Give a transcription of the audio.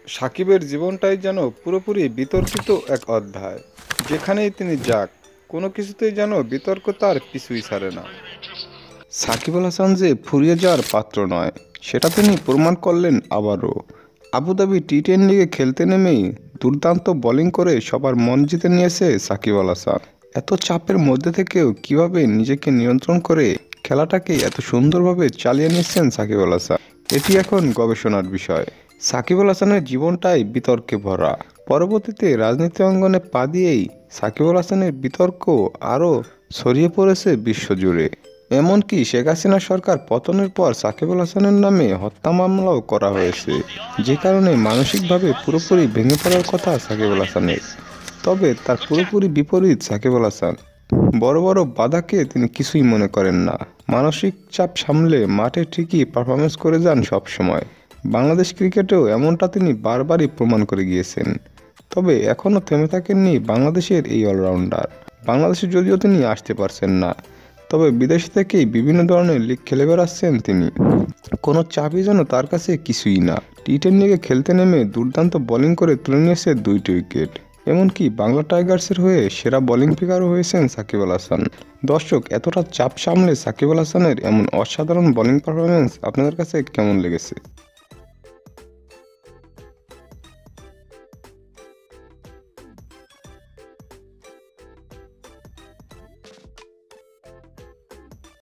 সাকিবের জীবনটাই যেন পুরোপুরি বিতর্কিত এক অধ্যায়। যেখানেই তিনি যাক, কোনো কিছুতেই যেন বিতর্ক তার পিছুই ছাড়ে না। সাকিব আল হাসান যে ফুরিয়ে যাওয়ার পাত্র নয়, সেটা তিনি প্রমাণ করলেন আবারও। আবুধাবি টি-10 লিগে খেলতে নেমেই দুর্দান্ত বোলিং করে সবার মন জিতে নিয়েছে সাকিব আল হাসান। এত চাপের মধ্যে থেকেও কিভাবে নিজেকে নিয়ন্ত্রণ করে খেলাটাকে এত সুন্দরভাবে চালিয়ে নিচ্ছেন সাকিব আল হাসান, এটি এখন গবেষণার বিষয়। সাকিব আল হাসানের জীবনটাই বিতর্কে ভরা। পরবর্তীতে রাজনীতি অঙ্গনে পা দিয়েই সাকিব আল হাসানের বিতর্ক আরও ছড়িয়ে পড়েছে বিশ্বজুড়ে। এমনকি শেখ হাসিনা সরকার পতনের পর সাকিব আল হাসানের নামে হত্যা মামলাও করা হয়েছে, যে কারণে মানসিকভাবে পুরোপুরি ভেঙে পড়ার কথা সাকিব আল হাসানের। তবে তার পুরোপুরি বিপরীত সাকিব আল হাসান। বড় বড় বাধাকে তিনি কিছুই মনে করেন না। মানসিক চাপ সামলে মাঠে ঠিকই পারফরমেন্স করে যান সবসময়। বাংলাদেশ ক্রিকেটেও এমনটা তিনি বারবারই প্রমাণ করে গিয়েছেন। তবে এখনও থেমে থাকেননি বাংলাদেশের এই অলরাউন্ডার। বাংলাদেশে যদিও তিনি আসতে পারছেন না, তবে বিদেশ থেকেই বিভিন্ন ধরনের লিগ খেলে বেড়াচ্ছেন তিনি। কোনো চাপই যেন তার কাছে কিছুই না। টি-10 লিগে খেলতে নেমে দুর্দান্ত বোলিং করে তুলে নিয়েছে 2টি উইকেট। এমনকি বাংলা টাইগার্সের হয়ে সেরা বোলিং ফিগারও হয়েছেন সাকিব আল হাসান। দর্শক, এতটা চাপ সামলে সাকিব আল হাসানের এমন অসাধারণ বোলিং পারফরমেন্স আপনাদের কাছে কেমন লেগেছে?